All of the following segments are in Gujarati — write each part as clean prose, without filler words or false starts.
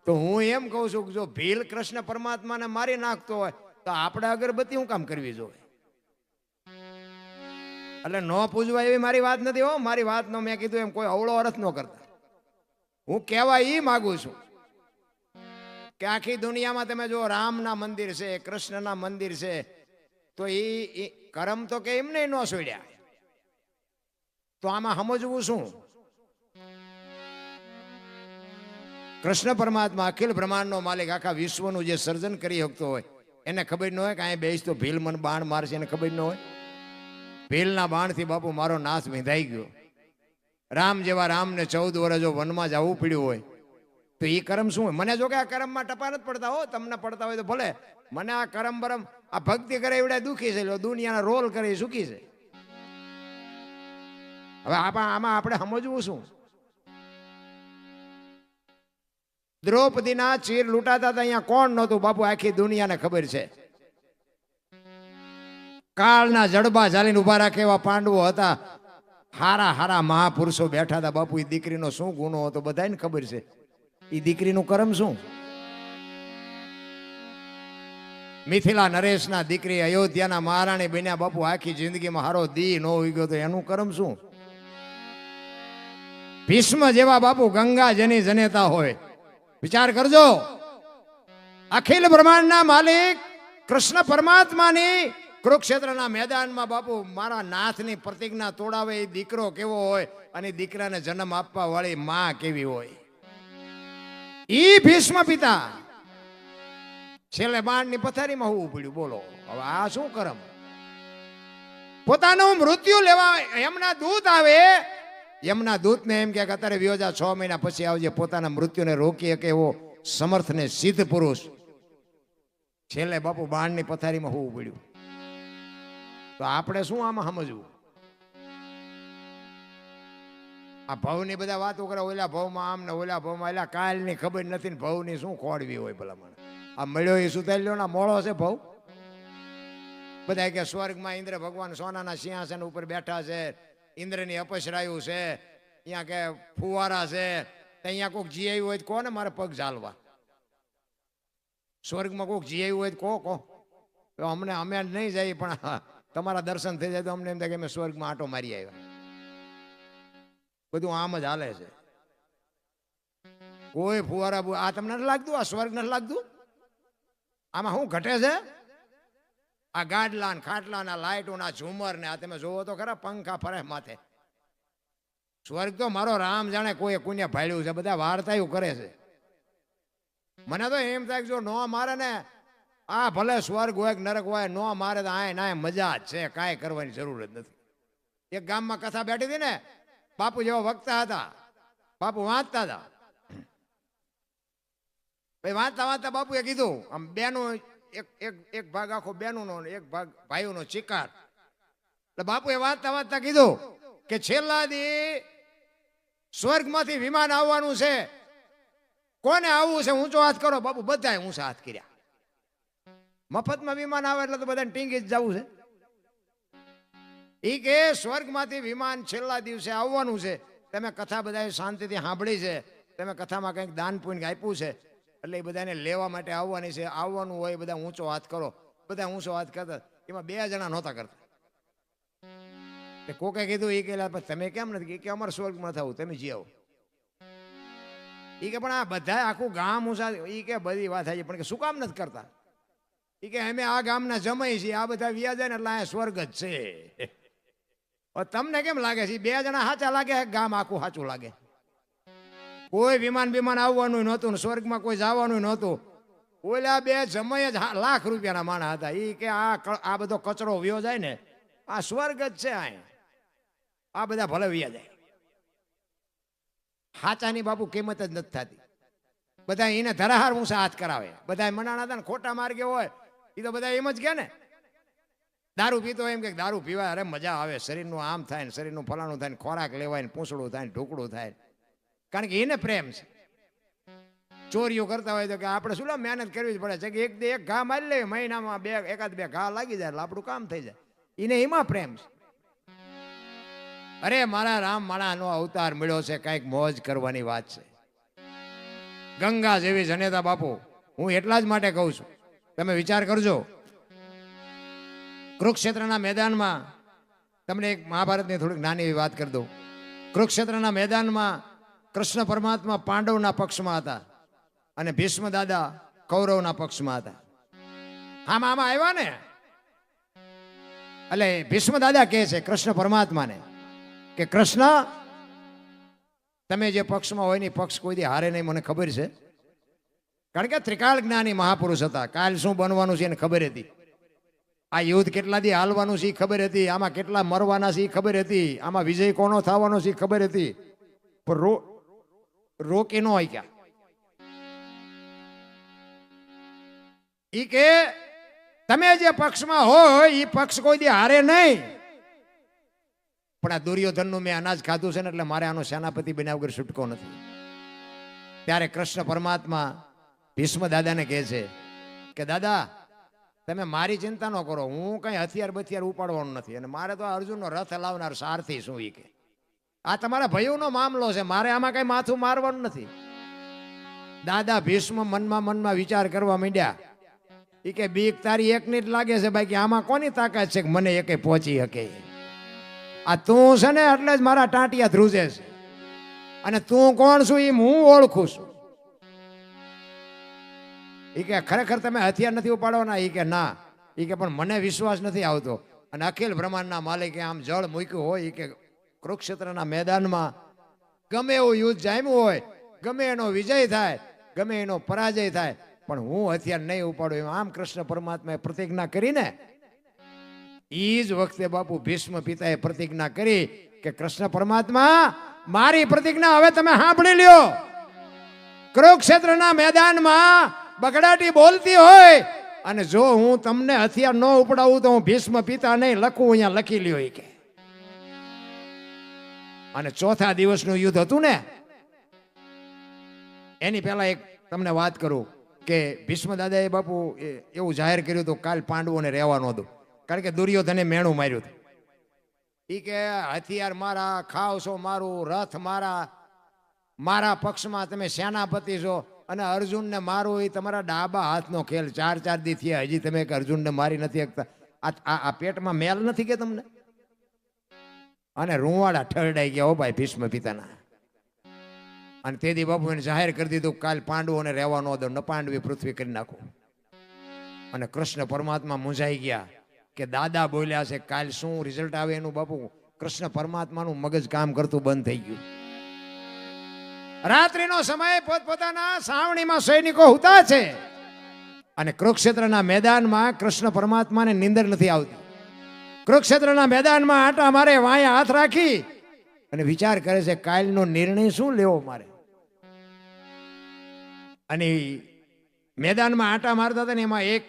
તો હું એમ કહું છું કે જો ભીલ કૃષ્ણ પરમાત્માને મારી નાખતો હોય તો આપણે અગરબત્તી શું કામ કરવી જોઈએ? એટલે ન પૂજવા એવી મારી વાત નથી હો. મારી વાત નો મેં કીધું એમ કોઈ અવળો અર્થ ન કરતા. હું કહેવા ઈ માગું છું કે આખી દુનિયામાં તમે જો રામના મંદિર છે, કૃષ્ણના મંદિર છે, તો એ કરમ તો કે એમને ન છોડ્યા. તો આમાં સમજવું શું? કૃષ્ણ પરમાત્મા અખિલ બ્રહ્માંડનો માલિક, આખા વિશ્વનું જે સર્જન કરી શકતો હોય એને ખબર ન હોય કે અહીં બેસ તો ભીલ મને બાણ મારશે, એને ખબર ન હોય. ભીલના બાણથી બાપુ મારો નાશ વિંધાઈ ગયો. રામ જેવા રામને 14 વર્ષ જો વનમાં જવું પડ્યું હોય તો એ કરમ શું હોય? મને જો કે આ કરમમાં ટપા નથી પડતા હો, તમને પડતા હોય તો ભલે. મને આ કરમ બરમ આ ભક્તિ કરે એવડે દુઃખી છે, દુનિયાના રોલ કરે એ સુખી છે. હવે આમાં આપણે સમજવું શું? દ્રૌપદીના ચીર લૂંટાતા હતા અહીંયા કોણ નહોતું બાપુ? આખી દુનિયાને ખબર છે. કાળના જડબા ઝાલીને ઉભા રાખે એવા પાંડવો હતા. હારા હારા મહાપુરુષો બેઠા હતા બાપુ. એ દીકરીનો શું ગુનો હતો બધાને ખબર છે. એ દીકરીનું કરમ શું? મિથિલા નરેશના દીકરી અયોધ્યાના મહારાણી બન્યા બાપુ. આખી જિંદગીમાં હારો દી ન હોઈ ગયો તો એનું કરમ શું? ભીષ્મ જેવા બાપુ ગંગા જેની જનેતા હોય. વિચાર કરજો, અખિલ બ્રહ્માંડના માલિક કૃષ્ણ પરમાત્માની કુરુક્ષેત્રના મેદાનમાં બાપુ મારા નાથની પ્રતિજ્ઞા તોડાવે એ દીકરો કેવો હોય અને દીકરાને જન્મ આપવા વાળી માં કેવી હોય. ઈ ભીષ્મ પિતા છેલ્લે બાણની પથારીમાં હોવું પડ્યું. બોલો હવે આ શું કરમ? પોતાનું મૃત્યુ લેવા એમના દૂત આવે, એમના દૂતને એમ કે અત્યારે વિયોજા 6 મહિના પછી આવજે, પોતાના મૃત્યુને રોકી શકે એવો સમર્થ ને સિદ્ધ પુરુષ છેલ્લે બાપુ બાણની પથારીમાં હોવું પડ્યું. તો આપણે શું આમાં સમજવું? આ ભવની બધા વાતો કરે, ઓલા ભવમાં આમ ને ઓલા ભવમાં, એલા કાલની ખબર નથી ને ભવની શું ખોડવી હોય ભલામણ. આ મળ્યો એ સુતાઈ ના મોળો છે ભવ. બધા કે સ્વર્ગમાં ઇન્દ્ર ભગવાન સોનાના સિંહાસન ઉપર બેઠા છે, ઇન્દ્રની અપસરાયું છે, અહીંયા કે ફુવારા છે, અહીંયા કોઈક જી આવ્યું હોય તો કોને મારે પગ ઝાલવા? સ્વર્ગમાં કોઈક જી આવ્યું હોય તો કહો. અમને અમે નહીં જઈએ પણ તમારા દર્શન થઈ જાય તો અમને એમ થાય કે અમે સ્વર્ગમાં આંટો મારી આવ્યા. બધું આમ જ હાલે છે. કોઈ ફુવારા આ તમને નથી લાગતું? આ સ્વર્ગ નથી લાગતું? આમાં શું ઘટે છે? આ ગાડલા ખાટલા ના લાઈટો ના ઝુમર ને આ તમે જોવો તો ખરા, પંખા ફરે માથે. સ્વર્ગ તો મારો રામ જાણે કોઈ કોઈને ભાડ્યું છે. બધા વાર્તાઓ કરે છે. મને તો એમ થાય જો નો મારે ને, આ ભલે સ્વર્ગ હોય કે નરક હોય, નો મારે તો આય ના મજા જ છે, કાંઈ કરવાની જરૂર જ નથી. એક ગામમાં કથા બેઠી હતી ને, બાપુ જેવા વક્તા હતા, બાપુ વાંચતા હતા. ભાઈ વાંચતા વાંચતા બાપુએ કીધું આમ બેનું એક ભાગ આખો બેનુંનો એક ભાગ ભાઈઓનો ચિકાર. એટલે બાપુએ વાંચતા વાંચતા કીધું કે છેલ્લા દી સ્વર્ગમાંથી વિમાન આવવાનું છે, કોને આવવું છે ઊંચો હાથ કરો. બાપુ બધાએ ઊંચા હાથ કર્યા. મફતમાં વિમાન આવે એટલે તો બધાને ટીંગી જ જવું છે. એ કે સ્વર્ગમાંથી વિમાન છેલ્લા દિવસે આવવાનું છે. તમે કથા બધાએ શાંતિથી સાંભળી છે, તમે કથામાં કંઈક દાન પુણ્ય આપ્યું છે, એટલે એ બધાને લેવા માટે આવવાની છે. આવવાનું હોય બધા ઊંચો હાથ કરો. બધા ઊંચો હાથ કરતા. એમાં 2 જણા નહોતા કરતા. કોકે કીધું એ કે તમે કેમ નથી? કે અમારે સ્વર્ગમાં થવું, તમે જી આવો. એ કે પણ આ બધા આખું ગામ ઊંચા, એ કે બધી વાત થાય પણ કે શું કામ નથી કરતા? એ કે અમે આ ગામના જમાઈ છીએ, આ બધા વ્યાજ જાય ને એટલે આ સ્વર્ગ જ છે. તમને કેમ લાગે છે 2 જણા સાચા લાગે? ગામ આખું સાચું લાગે? કોઈ વિમાન આવવાનું નહોતું, સ્વર્ગમાં કોઈ જવાનું નહોતું. ઓલા 2 જમાઈ જ લાખ રૂપિયાના માણા હતા. એ કે આ બધો કચરો વ્યો જાય ને, આ સ્વર્ગ જ છે. આ બધા ભલે વ્યા જાય. હાચાની બાપુ કિંમત જ નથી થતી. બધા એને ધરાહાર ઊંચા હાથ કરાવે. બધા મનાણા હતા ને ખોટા માર્ગે હોય એ તો બધા એમ જ કે ને, દારૂ પીતો એમ કે દારૂ પીવાય, અરે મજા આવે, શરીરનું આમ થાય ને શરીરનું ફલાણું થાય ને ખોરાક લેવાય ને પૂંછડું થાય ને ઢોકળું થાય, કારણ કે એને પ્રેમ છે. ચોરીઓ કરતા હોય તો કે આપણે શું મહેનત કરવી જ પડે છે કે એક ઘા મારી લે, મહિનામાં 1-2 ઘા લાગી જાય એટલે આપણું કામ થઈ જાય. એને એમાં પ્રેમ છે. અરે મારા રામ માણાનો અવતાર મળ્યો છે, કઈક મોજ કરવાની વાત છે. ગંગા જેવી જનેતા બાપુ, હું એટલા જ માટે કહું છું, તમે વિચાર કરજો. કુરુક્ષેત્રના મેદાનમાં તમને એક મહાભારતની થોડીક નાની એવી વાત કરી દઉં. કુરુક્ષેત્રના મેદાનમાં કૃષ્ણ પરમાત્મા પાંડવના પક્ષમાં હતા અને ભીષ્મ દાદા કૌરવના પક્ષમાં હતા. આમાં આવ્યા ને, એટલે ભીષ્મ દાદા કહે છે કૃષ્ણ પરમાત્માને કે કૃષ્ણ, તમે જે પક્ષમાં હોય ને પક્ષ કોઈ દી હારે નહીં, મને ખબર છે. કારણ કે ત્રિકાળ જ્ઞાની મહાપુરુષ હતા. કાલ શું બનવાનું છે એને ખબર હતી. આ યુદ્ધ કેટલા દી હાલવાનું છે એ ખબર હતી. આમાં કેટલા મરવાના છે એ ખબર હતી. આમાં વિજય કોનો થવાનો છે એ ખબર હતી. પણ રોકે ન હોય ક્યાં. ઈ કે તમે જે પક્ષમાં હોય એ પક્ષ કોઈ દી હારે નહીં. પણ આ દુર્યોધનનું મેં અનાજ ખાધું છે ને એટલે મારે આનો સેનાપતિ બન્યા વગર છૂટકો નથી. ત્યારે કૃષ્ણ પરમાત્મા ભીષ્મ દાદાને કહે છે કે દાદા, તમે મારી ચિંતા ન કરો, હું કઈ હથિયાર બથિયાર ઉપાડવાનું નથી, અને મારે તો અર્જુનનો રથ લાવનાર સારથી શું. ઈ કે આ તમારા ભયોનો મામલો છે, મારે આમાં કઈ માથું મારવાનું નથી. દાદા ભીષ્મ મનમાં વિચાર કરવા માંડ્યા. ઈ કે બીક તારી એકની જ લાગે છે, બાકી આમાં કોની તાકાત છે કે મને એકે પહોંચી શકે. આ તું છે ને એટલે જ મારા ટાંટિયા ધ્રુજે છે, અને તું કોણ છું એ હું ઓળખું છું. ઈ કે ખરેખર તમે હથિયાર નથી ઉપાડવાના? ઈ કે ના. ઈ કે પણ મને વિશ્વાસ નથી આવતો. અને અખિલ બ્રહ્માંડના માલિકે આમ જળ મૂક્યું હોય કે કુરુક્ષેત્રના મેદાનમાં ગમે એવું યુદ્ધ જામ્યું હોય, ગમે એનો વિજય થાય, ગમે એનો પરાજય થાય, પણ હું હથિયાર નહીં ઉપાડું એમ આમ કૃષ્ણ પરમાત્માએ પ્રતિજ્ઞા કરીને ઈ જ વખતે બાપુ ભીષ્મ પિતાએ પ્રતિજ્ઞા કરી કે કૃષ્ણ પરમાત્મા, મારી પ્રતિજ્ઞા હવે તમે સાંભળી લ્યો. કુરુક્ષેત્રના મેદાનમાં બગડાટી બોલતી હોય અને જો હું તમને હથિયાર ન ઉપડાવું તો હું ભીષ્મ પિતા નહીં લખું, અહીંયા લખી લ્યો. કે અને ચોથા દિવસનું યુદ્ધ હતું ને, એની પહેલા એક તમને વાત કરું કે ભીષ્મ દાદાએ બાપુ એવું જાહેર કર્યું હતું કાલ પાંડવોને રહેવાનું હતું. કારણ કે દુર્યોધને મેણું માર્યું હતું. ઈ કે હથિયાર મારા, ખાવશો મારું, રથ મારા, મારા પક્ષમાં તમે સેનાપતિ છો, અને અર્જુનને મારું એ તમારા ડાબા હાથનો ખેલ. 4 દી થયા હજી તમે અર્જુનને મારી નથી શકતા. આ પેટમાં મેલ નથી કે તમને? અને રૂવાડા ઠરડાઈ ગયા હો ભાઈ ભીષ્મ પિતાના. અને તેથી બાપુ એને જાહેર કરી દીધું કાલ પાંડવોને રહેવા ન દો, ન પાંડવી પૃથ્વી કરી નાખો. અને કૃષ્ણ પરમાત્મા મૂંઝાઈ ગયા કે દાદા બોલ્યા છે, કાલ શું રિઝલ્ટ આવે એનું બાપુ કૃષ્ણ પરમાત્માનું મગજ કામ કરતું બંધ થઈ ગયું. રાત્રિનો સમય, પોતપોતાના સાવણીમાં સૈનિકો હુતા છે, અને કુરુક્ષેત્રના મેદાનમાં કૃષ્ણ પરમાત્માને નીંદર નથી આવતી. કુરુક્ષેત્રના મેદાનમાં આટા મારે, વાયા હાથ રાખી અને વિચાર કરે છે કાલનો નિર્ણય શું લેવો મારે. અને મેદાનમાં આટા મારતા હતા ને એમાં એક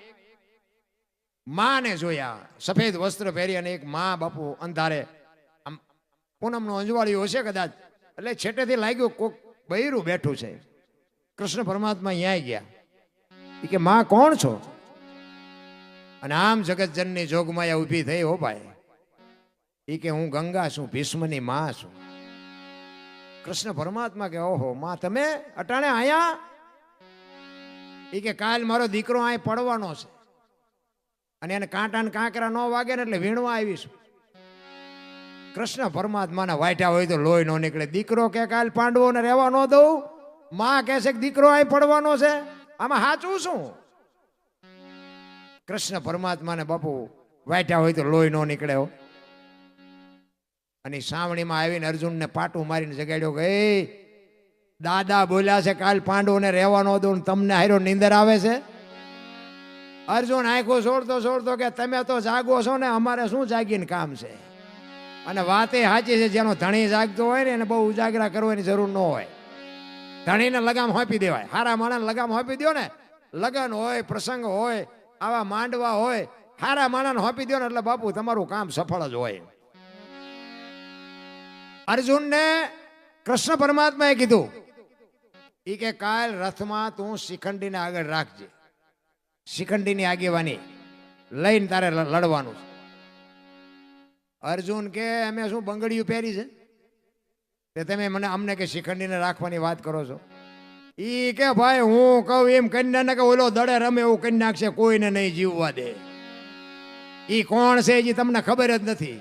માને જોયા, સફેદ વસ્ત્ર પહેરી, અને એક માં બાપુ અંધારે, આમ પૂનમનું અંજવાળિયું હશે કદાચ, એટલે છેટેથી લાગ્યું કોક બૈરું બેઠું છે. કૃષ્ણ પરમાત્મા અહીંયા ગયા. એ કે માં કોણ છો? અને આમ જગતજનની જોગમાયા ઊભી થઈ. હો ભાઈ, એ કે હું ગંગા છું, ભીષ્મની માં છું. કૃષ્ણ પરમાત્મા કે ઓહો માં, તમે અટાણે આયા? એ કે કાલ મારો દીકરો અહીં પડવાનો છે, અને એને કાંટા ને કાંકરા ન વાગે ને એટલે વીણવા આવીશું. કૃષ્ણ પરમાત્માના વાઠ્યા હોય તો લોહી ન નીકળે. દીકરો કે કાલ પાંડવોને રહેવા ન દઉં, માં કહે છે કે દીકરો અહીં પડવાનો છે, આમાં સાચું શું? કૃષ્ણ પરમાત્માને બાપુ વાઠ્યા હોય તો લોહી ન નીકળે. અને સાવણીમાં આવીને અર્જુનને પાટું મારીને જગાડ્યો કે દાદા બોલ્યા છે કાલ પાંડવોને રહેવા ન દઉં, તમને હારો નીંદર આવે છે? અર્જુન આંખો છોડતો કે તમે તો જાગો છો ને, અમારે શું જાગીને કામ છે? અને વાતે સાચી છે, જેનો ધણી જાગતો હોય ને એને બહુ ઉજાગરા કરવાની જરૂર ન હોય. ધણીને લગામ હોપી દેવાય. હારા માણસને લગામ હોપી દો ને, લગન હોય, પ્રસંગ હોય, આવા માંડવા હોય, હારા માણસને હોપી દો ને એટલે બાપુ તમારું કામ સફળ જ હોય. અર્જુનને કૃષ્ણ પરમાત્માએ કીધું, ઈ કે કાલ રથમાં તું શિખંડીને આગળ રાખજે, શિખંડીની આગેવાની લઈને તારે લડવાનું છે. અર્જુન કે અમે શું બંગડીયું પહેરી છે તે તમે મને અમને કે શિખંડીને રાખવાની વાત કરો છો? ઈ કે ભાઈ હું કહું એમ કન્યા કે ઓલો દડે રમે એવું કરી નાખશે, કોઈને નહીં જીવવા દે. ઈ કોણ છે એ તમને ખબર જ નથી.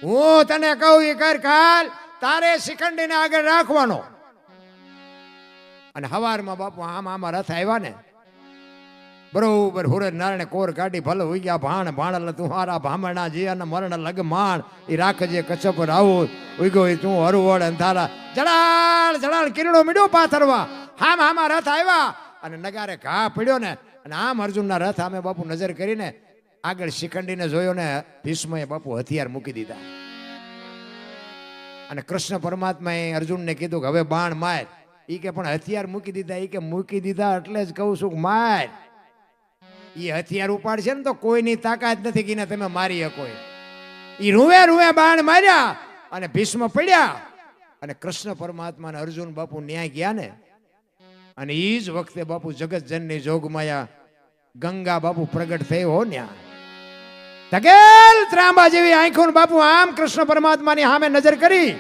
હું તને કહું ઈ કર, કાલ તારે શિખંડીને આગળ રાખવાનો. અને હવારમાં બાપુ આમાં રથ આવ્યા ને બરોબર હુરજ નારાયણે કોર કાઢી ભલે હોઈ ગયા ભાણ ભાણ તું હારા ભામણા જે અને મરણ લગ માણ એ રાખજે કચ્છપ રાવું ઉગ્યો તું હરવડ અંધારા જડાળ જડાળ કિરણો મીડો પાથરવા. હામાં રથ આવ્યા અને નગારે ઘા પડ્યો ને અને આમ અર્જુનના રથ આમે બાપુ નજર કરીને આગળ શિખંડીને જોયો ને ભીષ્મએ બાપુ હથિયાર મૂકી દીધા. અને કૃષ્ણ પરમાત્માએ અર્જુનને કીધું કે હવે બાણ માર. ઈ કે પણ હથિયાર મૂકી દીધા. ઈ કે મૂકી દીધા એટલે જ કહું છું માર. ઈ હથિયાર ઉપાડશે ને તો કોઈની તાકાત નથી કે તમે મારી શકો. ઈ રૂવે રૂવે બાણ માર્યા અને ભીષ્મ પડ્યા. અને કૃષ્ણ પરમાત્મા ને અર્જુન બાપુ ન્યાય ગયા ને અને ઈ જ વખતે બાપુ જગત જનની જોગમાયા ગંગા બાપુ પ્રગટ થઈ હો ન્યા. તગેલ ત્રાંબા જેવી આંખો બાપુ આમ કૃષ્ણ પરમાત્માની સામે નજર કરી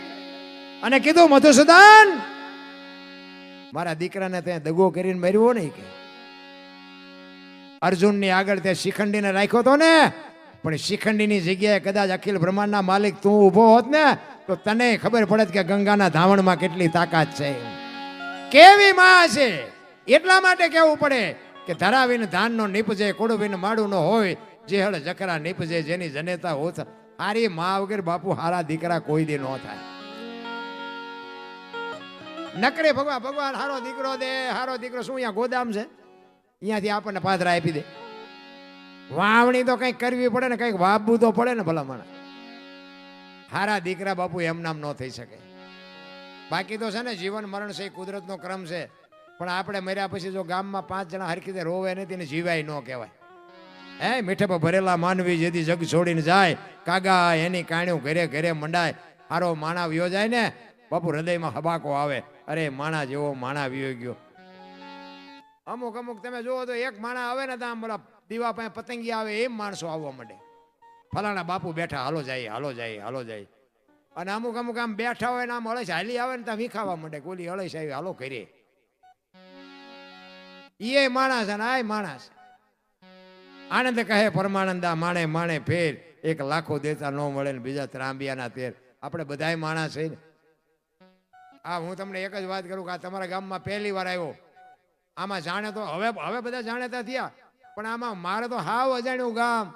અને કીધું મધુસૂદન મારા દીકરાને ત્યાં દગો કરીને માર્યો નહીં કે અર્જુનની આગળ તે શિખંડીને રાખ્યો તો ને, પણ શિખંડીની જગ્યાએ કદાચ અખિલ બ્રહ્માંડના માલિક તું ઊભો હોત ને તો તને ખબર પડત કે ગંગાના ધાવણમાં કેટલી તાકાત છે, કેવી માં છે. એટલા માટે કહેવું પડે કે ધરાવીને ધાનનો નીપજે કોડવીને માડું ન હોય, જે હળ જકરા નીપજે જેની જનેતા હોત. હારી માં વગર બાપુ હારા દીકરા કોઈ દી ન થાય. નકરે ભગવાન હારો દીકરો દે, હારો દીકરો શું અહીંયા ગોદામ છે, અહીંયાથી આપણને પાથરા આપી દે. વાવણી તો કંઈક કરવી પડે ને, કંઈક વાવવું તો પડે ને ભલા માણસ. હારા દીકરા બાપુ એમ નામ ન થઈ શકે. બાકી તો છે ને જીવન મરણ છે, કુદરતનો ક્રમ છે. પણ આપણે મર્યા પછી જો ગામમાં 5 જણા હરખી રીતે રોવે નથી ને જીવાય ન કહેવાય. હે મીઠે પર ભરેલા માનવી જેથી જગ છોડીને જાય, કાગા એની કાણ્યું ઘરે ઘરે મંડાય. હારો માણા વ્યો જાય ને બાપુ હૃદયમાં હબાકો આવે, અરે માણા જેવો માણા વ્યો ગયો. અમુક તમે જુઓ તો એક માણા આવે ને તો આમ બોલા દીવા પાસે પતંગી આવે એમ માણસો આવવા માંડે. ફલાણા બાપુ બેઠા, હાલો જાય હાલો જાય હાલો જાય. અને અમુક આમ બેઠા હોય ને આમ હળસ હાલી આવે ને ત્યાં વીખાવા માંડે, કોલી હળસ આવી હાલો કરીએ. એ માણસ અને આ માણસ. આનંદ કહે પરમાનંદા માણે માણે ફેર, 1 લાખો દેતા ન મળે ને બીજા ત્રાંબિયાના તેર. આપણે બધાય માણસ છે ને. આ હું તમને એક જ વાત કરું કે આ તમારા ગામમાં પહેલી વાર આવ્યો. આમાં જાણે તો હવે બધા જાણેતા થયા, પણ આમાં મારે તો હાવ અજાણ્યું ગામ,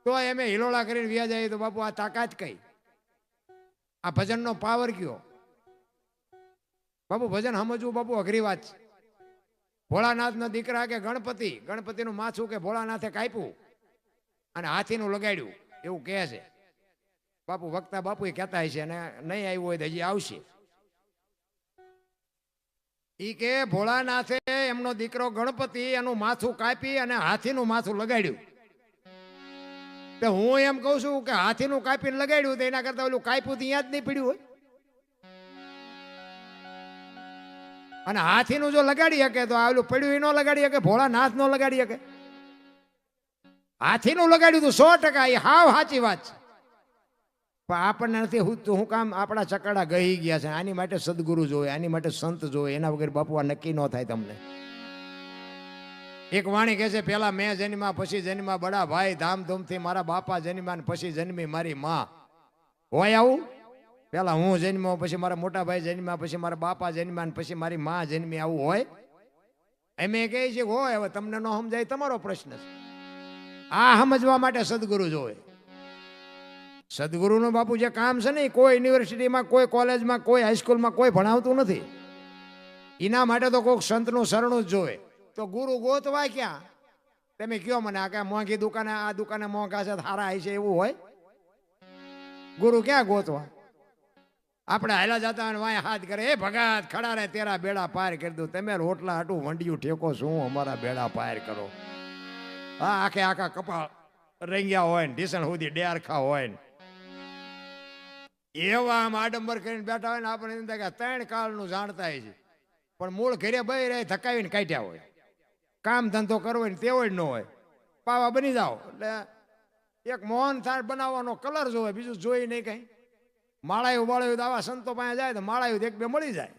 તો એમે હિલોળા કરીને વ્યા જાય. તો બાપુ આ તાકાત કઈ, આ ભજનનો પાવર કયો બાપુ. ભજન સમજવું બાપુ અઘરી વાત છે. ભોળાનાથના દીકરા કે ગણપતિનું માથું કે ભોળાનાથે કાપ્યું અને હાથીનું લગાડ્યું એવું કહે છે બાપુ. વક્તા બાપુ એ કહેતા હશે અને નહીં આવ્યું હોય તો હજી આવશે. ઈ કે ભોળાનાથે એમનો દીકરો ગણપતિ એનું માથું કાપી અને હાથીનું માથું લગાડ્યું. તો હું એમ કઉ છું કે હાથીનું કાપીને લગાડ્યું તો એના કરતા ઓલું કાપ્યું તો અહીંયા જ નહીં પડ્યું હોય. અને હાથીનું જો લગાડી શકે તો ઓલું પડ્યું એ ન લગાડી શકે, ભોળાનાથ નો લગાડી શકે. હાથીનું લગાડ્યું તો 100%, એ હાવ સાચી વાત છે. પણ આપણને નથી હું કામ આપણા ચકડા ગઈ ગયા છે. આની માટે સદગુરુ જોવે, આની માટે સંત જોવે, એના વગર બાપુ આ નક્કી ન થાય. તમને એક વાણી કહે છે, પેલા મેં જન્મ્યા પછી જન્મ્યા બડા ભાઈ, ધામધૂમથી મારા બાપા જન્મ્યા પછી જન્મી મારી માં. હોય આવું? પેલા હું જન્મ્યો પછી મારા મોટા ભાઈ જન્મ્યા પછી મારા બાપા જન્મ્યા પછી મારી માં જન્મી, આવું હોય? એમ કહે છે હોય. હવે તમને ન સમજાય તમારો પ્રશ્ન છે. આ સમજવા માટે સદગુરુ જોવે. સદગુરુનું બાપુ જે કામ છે ને, કોઈ યુનિવર્સિટીમાં, કોઈ કોલેજમાં, કોઈ હાઈસ્કૂલમાં કોઈ ભણાવતું નથી. એના માટે તો કોઈક સંતનું શરણું જ જોવે. તો ગુરુ ગોતવા ક્યાં? તમે કયો મને, આ ક્યાં મોંઘી દુકાને, આ દુકાને મોંઘા છે સારા છે એવું હોય? ગુરુ ક્યાં ગોતવા? આપણે હાલા જતા હોય વાય હાથ કરે, એ ભગાત ખડા રે તેરા બેડા પાર કરી દઉં. તમે રોટલા હાટું વંડિયું ઠેકો શું અમારા બેડા પાર કરો? હા, આખા કપાળ રંગ્યા હોય ને ઢીસણ સુધી ડેરખા હોય ને એવા આમ આડંબર કરીને બેઠા હોય ને આપણે એમ થાય કે 3 કાળનું જાણતા છે, પણ મૂળ ઘરે બઈ રહે થકાવીને કાઢ્યા હોય. કામ ધંધો કરવો ને તેવો જ ન હોય. પાવા બની જાઓ એટલે એક મોહન થાળ બનાવવાનો કલર જોવે, બીજું જોઈ નહીં કઈ. માળાયું બાળાયું આવા સંતો પાસે જાય તો માળાયું 1-2 મળી જાય.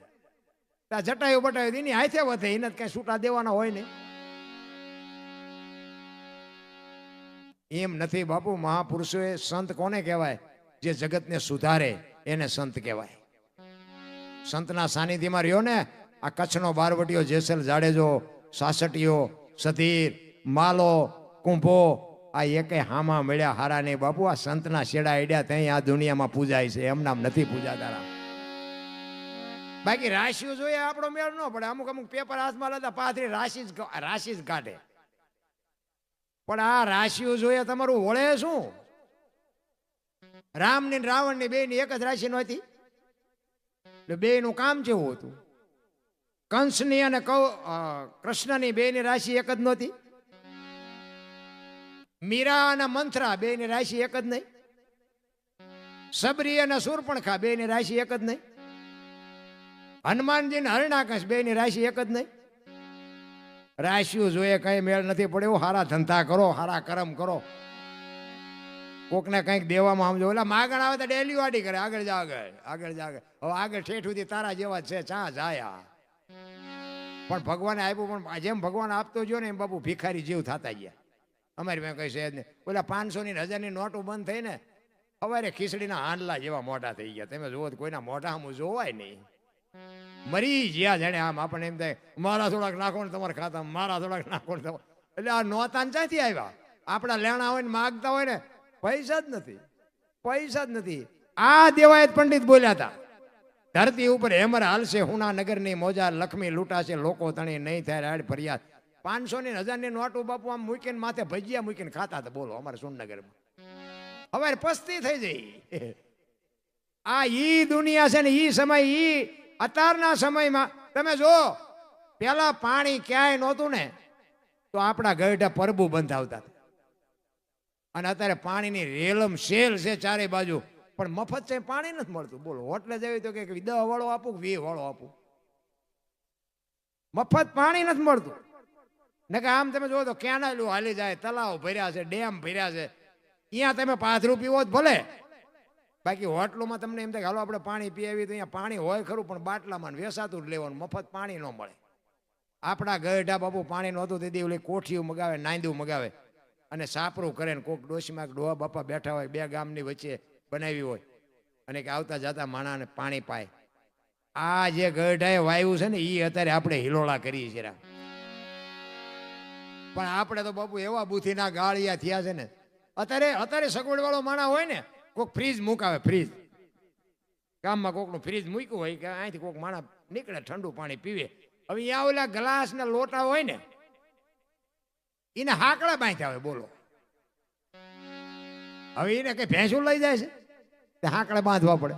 ત્યાં જટાયું બટાયું એની હાથે વધે, એને કઈ છૂટા દેવાના હોય નહીં. એમ નથી બાપુ. મહાપુરુષોએ સંત કોને કહેવાય? જે જગતને સુધારે એને સંત કહેવાય. સંતના સાનિધ્યમાં રહ્યો ને, આ કચ્છનો બારવટીયો જેસલ જાડેજો, સાસટીયો, સધીર, માલો, કુંભો, આ એકે હામાં મળ્યા હારા નહીં બાપુ. આ સંતના શેડા એડ્યા ત્યાં આ દુનિયામાં પૂજાય છે, એમનામ નથી પૂજાતા. બાકી રાશિઓ જોઈએ આપણો મેળ ન પડે. અમુક અમુક પેપર હાથમાં લેતા પાથરી રાશિ જ કાઢે. પણ આ રાશિઓ જોઈએ તમારું વળે શું? રામ ની રાવણ ની બે ની એક જ રાશિ નહોતી. બે નું કામ કેવું હતું? કંસની અને કૃષ્ણની બે ની રાશિ એક જ નહોતી. મીરા અને મંથરા બે ની રાશિ એક જ નહીં. સબરી અને સુરપણખા બે ની રાશિ એક જ નહીં. હનુમાનજી ને હરણાકશ બે ની રાશિ એક જ નહીં. રાશિઓ જોઈએ કઈ મેળ નથી પડ્યો. હારા ધંધા કરો, હારા કરમ કરો. કોકને કંઈક દેવામાં સમજો. એટલે માગણ આવે તો ડેલી વાડી કરે, આગળ જા આગળ, આગળ જા આગળ. હવે આગળ ઠેઠ સુધી તારા જેવા છે, ચા જાયા. પણ ભગવાને આપ્યું, પણ જેમ ભગવાન આપતો જો ને એમ બાપુ ભિખારી જીવ થતા ગયા. અમારી મેં કઈ છે જ નહીં. ઓલા 500 ની 1000 ની નોટો બંધ થઈ ને, સવારે ખીચડીના હાંડલા જેવા મોટા થઈ ગયા. તમે જોવો કોઈના મોઢા આમ જોવાય નહીં. મરી જ્યાં જાણે આમ આપણને એમ થાય મારા થોડાક નાખો ને તમારા ખાતામાં, મારા થોડાક નાખો ને તમારે. એટલે આ નોતા ક્યાંથી આવ્યા? આપણા લેણા હોય ને માગતા હોય ને, પૈસા જ નથી, પૈસા જ નથી. આ દેવાયત પંડિત બોલ્યા હતા, ધરતી ઉપર હેમર હાલશે, હુના નગરની મોજા, લક્ષ્મી લૂંટાશે, લોકો તણી નહીં થાય રાડ ફરિયાદ. 500 ની 1000 ની નોટો બાપુ આમ મૂકીને માથે ભજીયા મૂકીને ખાતા હતા. બોલો અમારે સુરનગરમાં હવે પસ્તી થઈ જઈ. આ ઈ દુનિયા છે ને, ઈ સમય, ઈ અત્યારના સમયમાં તમે જો, પેલા પાણી ક્યાંય નહોતું ને તો આપણા ગઢા પરબુ બંધાવતા. અને અત્યારે પાણીની રેલમ શેલ છે ચારે બાજુ, પણ મફત છે પાણી નથી મળતું. બોલો હોટલે જવી તો કે 10 વાળો આપું કે 20 વાળો આપું, મફત પાણી નથી મળતું. ને કે આમ તમે જોવો તો કેનાલો હાલી જાય, તલાવ ભર્યા છે, ડેમ ભર્યા છે. અહીંયા તમે 5 રૂપિયા જ ભલે, બાકી હોટલોમાં તમને એમ થાય હાલો આપણે પાણી પીવી, તો અહીંયા પાણી હોય ખરું પણ બાટલામાં વેસાતું જ લેવાનું, મફત પાણી ન મળે. આપણા ગઢા બાપુ પાણી નહોતું તેથી ઓલી કોઠીઓ મગાવે, નાંદું મગાવે અને સાપરું કરે ને કોક ડોશીમાં ડોહા બાપા બેઠા હોય, બે ગામની વચ્ચે બનાવી હોય અને કે આવતા જતા માણાને પાણી પાય. આ જે ગઢાએ વાયુ છે ને એ અત્યારે આપણે હિલોળા કરીએ છીએ. પણ આપણે તો બાપુ એવા બુથીના ગાળિયા થયા છે ને. અત્યારે સગવડ વાળો માણા હોય ને, કોઈક ફ્રીજ મુકાવે, ફ્રીજ ગામમાં કોકનું ફ્રીજ મૂક્યું હોય કે અહીંથી કોઈક માણા નીકળે ઠંડુ પાણી પીવે. હવે અહીંયા ઓલા ગ્લાસ ને લોટા હોય ને એને હાકડા બાંધ્યા હોય. બોલો હવે એને કઈ ભેંસું લઈ જાય છે તે હાકડા બાંધવા પડે.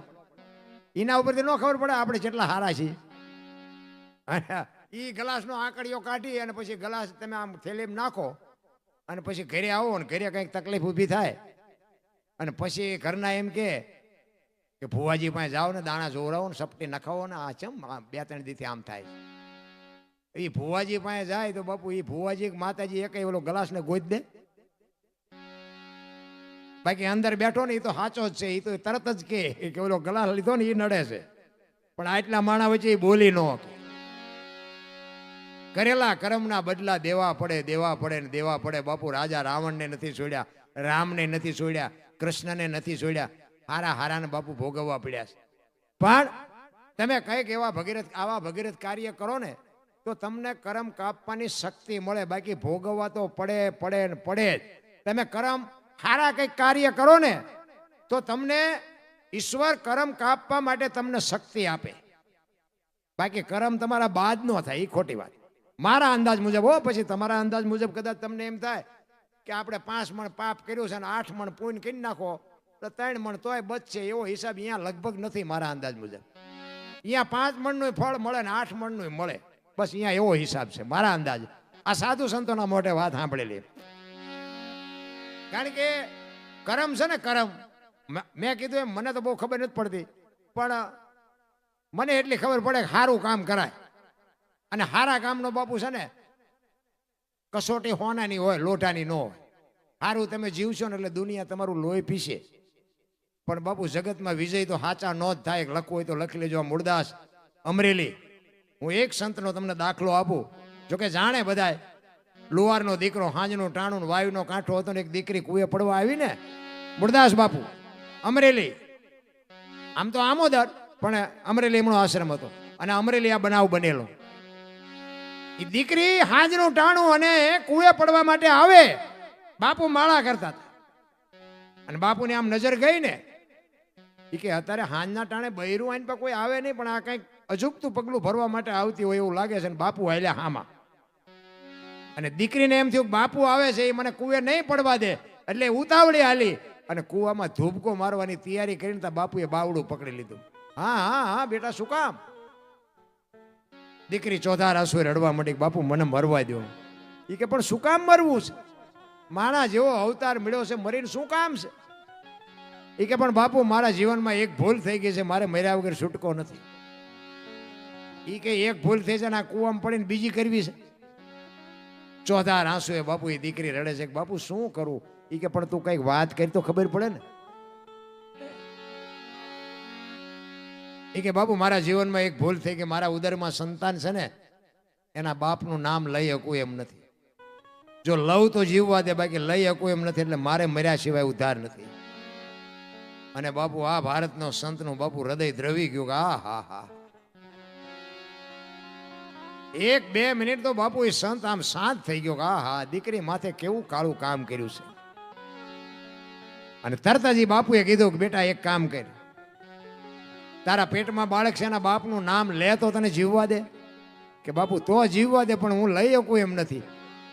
એના ઉપરથી ન ખબર પડે આપણે કેટલા હારા છીએ. એ ગ્લાસનો આંકડીઓ કાઢી અને પછી ગ્લાસ તમે આમ થેલીમાં નાખો અને પછી ઘરે આવો ને ઘરે કંઈક તકલીફ ઊભી થાય અને પછી ઘરના એમ કે ભુવાજી પાસે જાઓ ને, દાણા જોવરાવો ને, સપટી નખાવો ને, આ ચમ 2-3 દીથી આમ થાય. એ ભુવાજી પાસે જાય તો બાપુ એ ભુવાજી માતાજી એક ઓલો ગ્લાસ ને ગોઈ દે. બાકી અંદર બેઠો ને એ તો સાચો જ છે, એ તો તરત જ કે ઓલો ગ્લાસ લીધો ને એ નડે છે. પણ આટલા માણા વચ્ચે એ બોલી ન કરેલા કર્મના બદલા દેવા પડે, દેવા પડે ને દેવા પડે. બાપુ રાજા રાવણને નથી છોડ્યા, રામને નથી છોડ્યા, કૃષ્ણને નથી છોડ્યા, હારા હારાને બાપુ ભોગવવા પડ્યા છે. પણ તમે કંઈક આવા ભગીરથ કાર્ય કરો ને તો તમને કર્મ કાપવાની શક્તિ મળે. બાકી ભોગવવા તો પડે ને પડે જ. તમે કર્મ હારા કંઈક કાર્ય કરો ને તો તમને ઈશ્વર કર્મ કાપવા માટે તમને શક્તિ આપે. બાકી કર્મ તમારા બાદ ન થાય, એ ખોટી વાત મારા અંદાજ મુજબ હો. પછી તમારા અંદાજ મુજબ કદાચ તમને એમ થાય કે આપણે 5 મણ પાપ કર્યું છે અને 8 મણ પુણ્ય કરી નાખો તો 3 મણ તોય બચશે, એવો હિસાબ અહીંયા લગભગ નથી મારા અંદાજ મુજબ. અહીંયા 5 મણનું ફળ મળે ને 8 મણનું મળે, બસ અહીંયા એવો હિસાબ છે મારા અંદાજ. આ સાધુ સંતોના મોઢે વાત સાંભળેલી. કારણ કે કર્મ છે ને, કર્મ મેં કીધું એમ મને તો બહુ ખબર નથી પડતી, પણ મને એટલી ખબર પડે કે સારું કામ કરાય. અને હારા કામનો બાપુ છે ને કસોટી હોનાની હોય, લોટાની ન હોય. સારું તમે જીવશો ને એટલે દુનિયા તમારું લોહી પીશે. પણ બાપુ જગતમાં વિજય તો સાચા નો જ થાય. લખવું હોય તો લખી લેજો. મૂળદાસ અમરેલી હું એક સંતનો તમને દાખલો આપું, જોકે જાણે બધાય. લુહારનો દીકરો, હાંજનું ટાણું વાયુનો કાંઠો હતો ને એક દીકરી કુએ પડવા આવી ને, મુરદાસ બાપુ, અમરેલી. આમ તો આમોદર, પણ અમરેલી એમનો આશ્રમ હતો અને અમરેલી આ બનાવ બનેલો. એ દીકરી હાંજનું ટાણું અને કુએ પડવા માટે આવે. બાપુ માળા કરતા હતા અને બાપુને આમ નજર ગઈ ને, એ કે અત્યારે હાંજના ટાણે બૈરું આઈને પર કોઈ આવે નહીં, પણ આ કંઈક અજુગતું પગલું ભરવા માટે આવતી હોય એવું લાગે છે. અને બાપુ હાલ્યા હામાં. અને દીકરીને એમ થયું બાપુ આવે છે, એ મને કુએ નહીં પડવા દે, એટલે ઉતાવળી હાલી અને કુવામાં ધૂબકો મારવાની તૈયારી કરીને તા બાપુએ બાવડું પકડી લીધું. હા હા હા બેટા, શું કામ? દીકરી ચોધાર આંસુએ રડવા માંડી, બાપુ મને મરવા દો. એ કે પણ શું કામ મરવું છે? માણા જેવો અવતાર મળ્યો છે, મરીને શું કામ છે? એ કે પણ બાપુ મારા જીવનમાં એક ભૂલ થઈ ગઈ છે, મારે મર્યા વગર છૂટકો નથી. એ કે એક ભૂલ થઈ છે ને આ કુવામાં પડીને બીજી કરવી છે. ચોધાર આંસુએ બાપુ એ દીકરી રડે છે કે બાપુ શું કરું? એ કે પણ તું કઈક વાત કરી તો ખબર પડે ને. એ કે બાપુ મારા જીવનમાં એક ભૂલ થઈ કે મારા ઉદરમાં સંતાન છે ને, એના બાપનું નામ લઈ શકું એમ નથી. જો લવ તો જીવવા દે, બાકી લઈ શકું એમ નથી, એટલે મારે મર્યા સિવાય ઉદ્ધાર નથી. અને બાપુ આ ભારતનો સંતનું બાપુ હૃદય દ્રવી ગયું કે આ હા હા. 1-2 મિનિટ તો બાપુ એ સંત આમ શાંત થઈ ગયો કે આ હા, દીકરી માથે કેવું કાળું કામ કર્યું છે. અને તરત જ બાપુએ કીધું કે બેટા એક કામ કર, તારા પેટમાં બાળક છે, એના બાપનું નામ લે તો તને જીવવા દે. કે બાપુ તો જીવવા દે, પણ હું લઈ શકું એમ નથી.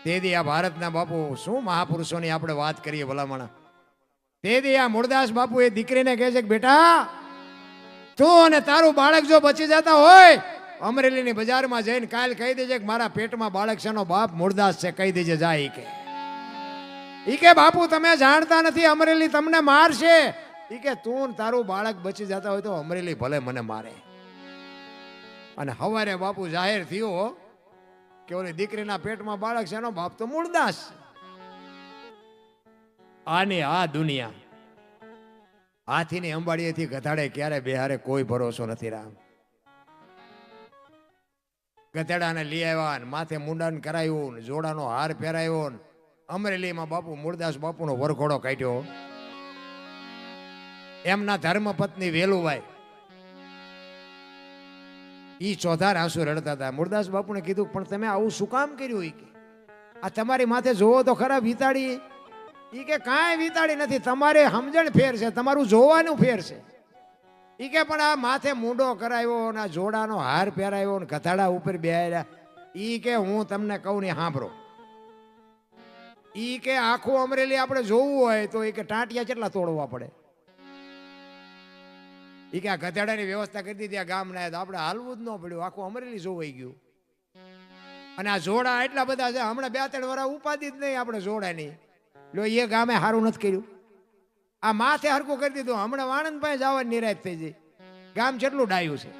તેથી આ ભારતના બાપુ શું મહાપુરુષોની આપણે વાત કરીએ ભલામણા. તેથી આ મુરદાસ બાપુ એ દીકરીને કહે છે કે બેટા, તું અને તારું બાળક જો બચી જતા હોય, અમરેલીની બજારમાં જઈને કાલ કહી દેજે કે મારા પેટમાં બાળક છે, એનો બાપ મુરદાસ છે, કહી દેજે જાય. ઈ કે બાપુ તમે જાણતા નથી, અમરેલી તમને મારશે. ઈ કે તું તારું બાળક બચી જતા હોય તો અમરેલી ભલે મને મારે. અને હવારે બાપુ જાહેર થયો કે ઓલી દીકરીના પેટમાં બાળક છે, એનો બાપ તો મુરદાસ. આની આ દુનિયા, હાથીની અંબાડીએથી ગધાડે ક્યારે બેહારે કોઈ ભરોસો નથી. રામ ગધેડાને લઈ આવ્યા ને માથે મુંડન કરાયું ને જોડાનો હાર પહેરાયો ને અમરેલીમાં બાપુ મુરદાસ બાપુનો વરઘોડો કાઢ્યો. એમના ધર્મપત્ની વેલુભાઈ ઈ ચોધાર આંસુ રડતા હતા. મુરદાસ બાપુને કીધું પણ તમે આવું શું કામ કર્યું? ઈ કે આ તમારી માથે જોવો તો ખરા વિતાડી. ઈ કે કાંઈ વિતાડી નથી, તમારે સમજણ ફેર છે, તમારું જોવાનું ફેર છે. ઈ કે પણ આ માથે મૂંડો કરાવ્યો ને જોડાનો હાર પહેરાયો ને ગધાડા ઉપર બેહાર્યા. ઈ કે હું તમને કહું ને સાંભળો. ઈ કે આખું અમરેલી આપણે જોવું હોય તો ઈ કે ટાંટિયા કેટલા તોડવા પડે. ઈ કે આ ગધેડાની વ્યવસ્થા કરી દીધી આ ગામના, તો આપણે હાલવું જ ન પડ્યું, આખું અમરેલી જોવાઈ ગયું. અને આ જોડા એટલા બધા છે, હમણાં 2-3 વર્ષ ઉપાધિ જ નહીં આપણે જોડાની. લો એ ગામે સારું નથી કર્યું, આ માથે હરકું કરી દીધું. હમણાં વાણંદ પાસે જવાની નિરાશ થઈ જાય. ગામ જેટલું ડાયું છે.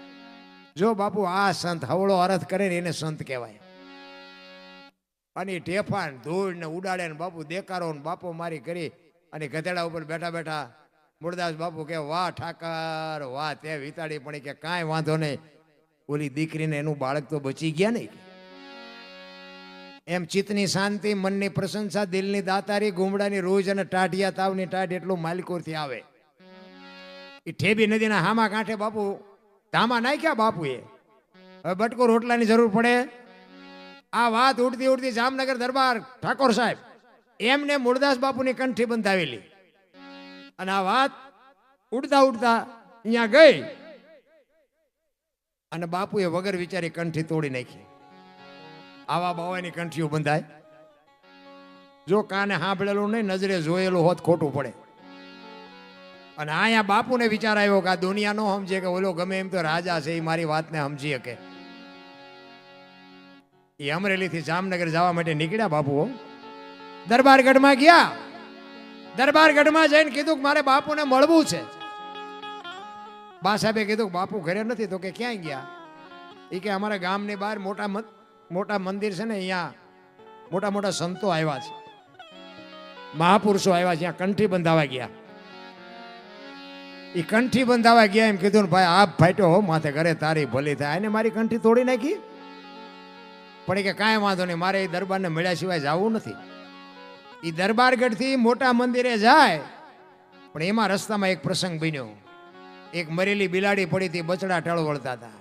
જો બાપુ આ સંત હવળો અરથ કરે ને એને સંત કહેવાય. અને ઢેફાન ધૂળ ને ઉડાડે ને બાપુ દેકારો ને બાપો મારી કરી અને ગધેડા ઉપર બેઠા બેઠા મુરદાસ બાપુ કે વાહ ઠાકર વાહ, તે વિતાડી. પણ કે કાંઈ વાંધો નહીં, ઓલી દીકરીને એનું બાળક તો બચી ગયા નહીં. એમ ચિત્તની શાંતિ, મનની પ્રશંસા, દિલની દાતારી, ગુમડાની રોજ અને ટાઢિયા તાવની ટાઢ એટલું માલિકોરથી આવે. એ ઠેબી નદીના હામા કાંઠે બાપુ ધામા નાખ્યા બાપુએ. હવે બટકો રોટલાની જરૂર પડે. આ વાત ઉડતી ઉડતી જામનગર દરબાર ઠાકોર સાહેબ એમને મુરદાસ બાપુની કંઠી બંધાવેલી. અને આ વાત ઉડતા ઉડતા અહીંયા ગઈ અને બાપુએ વગર વિચારી કંઠી તોડી નાખી. આવા બાવાની કંઠીઓ બંધાય? જો કાને સાંભળેલું નહીં, નજરે જોયેલું હોત ખોટું પડે. અને અહીંયા બાપુને વિચાર આવ્યો કે આ દુનિયા નો સમજે કે ઓલો ગમે એમ તો રાજા છે, એ મારી વાતને સમજી શકે. એ અમરેલીથી જામનગર જવા માટે નીકળ્યા બાપુ. દરબારગઢમાં ગયા. દરબારગઢમાં જઈને કીધું કે મારે બાપુને મળવું છે. બા સાહેબે કીધું કે બાપુ ઘરે નથી. તો કે ક્યાંય ગયા? એ કે અમારા ગામની બહાર મોટા મંદિર છે ને, અહીંયા મોટા મોટા સંતો આવ્યા છે, મહાપુરુષો આવ્યા છે, ત્યાં કંઠી બંધાવા ગયા. એ કંઠી બંધાવા ગયા એમ કીધું ને ભાઈ આપ ફાટ્યો હો માથે ઘરે તારી ભલી થાય એને મારી કંઠી તોડી નાખી. પણ એ કે કાંઈ વાંધો નહીં, મારે એ દરબારને મળ્યા સિવાય જવું નથી. એ દરબારગઢથી મોટા મંદિરે જાય, પણ એમાં રસ્તામાં એક પ્રસંગ બન્યો. એક મરેલી બિલાડી પડી હતી, બચડા ટળ વળતા હતા.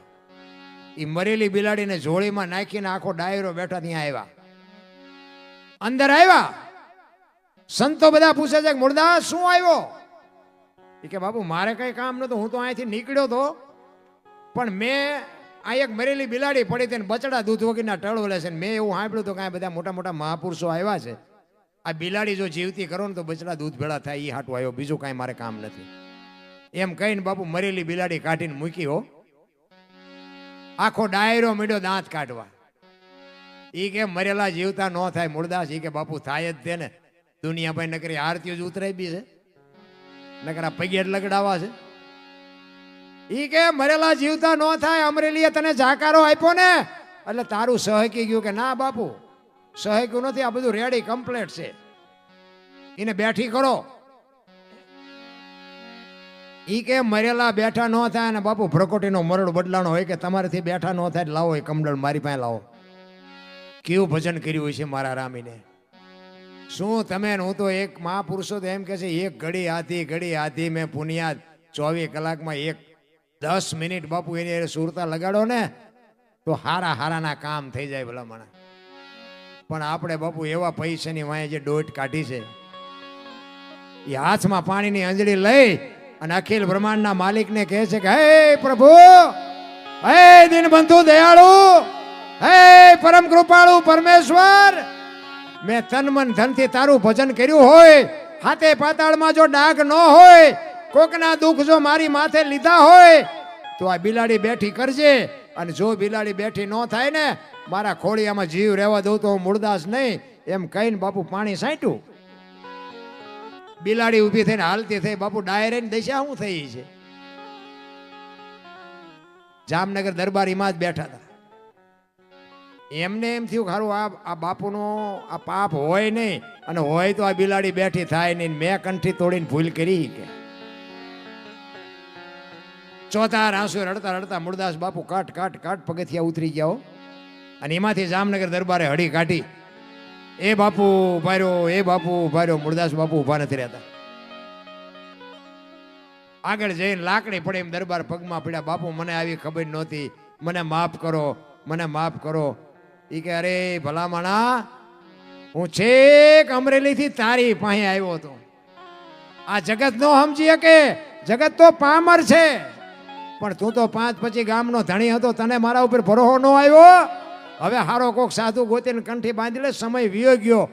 એ મરેલી બિલાડીને જોળીમાં નાખીને આખો ડાયરો બેઠા ત્યાં આવ્યા. અંદર આવ્યા, સંતો બધા પૂછે છે કે મુરદાસ શું આવ્યો? એ કે બાપુ મારે કઈ કામ નતું, હું તો અહીંથી નીકળ્યો તો, પણ મેં આ એક મરેલી બિલાડી પડી હતી ને બચડા દૂધ વગરના ટળ વળે છે. મેં એવું સાંભળ્યું તો કાંઈ બધા મોટા મોટા મહાપુરુષો આવ્યા છે, આ બિલાડી જો જીવતી કરો ને તો બચડા દૂધ ભેળા થાય, એ હાટું આવ્યો, બીજું કાંઈ મારે કામ નથી. એમ કહીને બાપુ મરેલી બિલાડી કાઢીને મૂકી હો. આખો ડાયરો મીડ્યો દાંત કાઢવા. ઈ કે મરેલા જીવતા ન થાય મુરદાસ. ઈ કે બાપુ થાય જ તે ને, દુનિયા ભાઈ નકરી આરતીઓ જ ઉતરાઈ બી છે, નકરા પગે લગડાવા છે. ઈ કે મરેલા જીવતા ન થાય, અમરેલીએ તને જાકારો આપ્યો ને એટલે તારું સહકી ગયું. કે ના બાપુ સહક્યું નથી, આ બધું રેડી કમ્પ્લીટ છે, એને બેઠી કરો. ઈ કે મરેલા બેઠા ન થાય ને બાપુ ભ્રકોટીનો મરડ બદલાણો હોય કે તમારેથી બેઠા ન થાય લાવો એ કમડળ મારી પાસે લાવો. કેવું ભજન કર્યું હોય છે મારા રામીને. શું તમે હું તો એક મહાપુરુષો તો એમ કે છે એક ઘડી આધી મેં પુનિયાદ 24 કલાકમાં 10 મિનિટ બાપુ એની સુરતા લગાડો ને તો હારા હારાના કામ થઈ જાય ભલા મને. પણ આપણે બાપુ એવા પૈસાની વાંહે જે દોટ કાઢી છે, એ હાથમાં પાણીની અંજળી લઈ અને અખિલ બ્રહ્માંડના માલિકને કહે છે કે હે પ્રભુ, હે દીનબંધુ દયાળુ, હે પરમ કૃપાળુ પરમેશ્વર, મેં તન મન ધનથી તારું ભજન કર્યું હોય, હાથે પાતાળમાં જો ડાઘ ન હોય, કોકના દુઃખ જો મારી માથે લીધા હોય તો આ બિલાડી બેઠી કરજે. અને જો બિલાડી બેઠી ન થાય ને મારા ખોડિયામાં જીવ રહેવા દઉં તો હું મુરદાસ નહીં. એમ કહીને બાપુ પાણી સાંટ્યું. બિલાડી ઊભી થઈને હાલતી થઈ. બાપુ ડાયરેની દશા શું થઈ છે? જામનગર દરબારીમાં જ બેઠા હતા. એમને એમ થયું ખારું આ બાપુનો આ પાપ હોય નહીં, અને હોય તો આ બિલાડી બેઠી થાય નહીં. મેં કંઠી તોડીને ભૂલ કરી કે ચોથા આંસુ રડતા રડતા મુરદાસ બાપુ કાટ કાટ કાટ પગથિયા ઉતરી ગયા. અને એમાંથી જામનગર દરબારે હડી કાઢી. એ બાપુ ઉભાર્યો, એ બાપુ ઉભાર્યો. મુરદાસ બાપુ ઉભા નથી રહેતા. આગળ જઈને લાકડી પડે એમ દરબાર પગમાં પડ્યા. બાપુ મને આવી ખબર નહોતી, મને માફ કરો, મને માફ કરો. ઈ કે અરે ભલામણા, હું છેક અમરેલીથી તારી પાસે આવ્યો હતો. આ જગત નો સમજી શકે, જગત તો પામર છે, પણ તું તો 5-25 ગામનો ધણી હતો, તને મારા ઉપર ભરોસો ન આવ્યો. હવે હારો કોક સાધુ ગોતીને કંઠી બાંધી લે, સમય વિયો ગયો.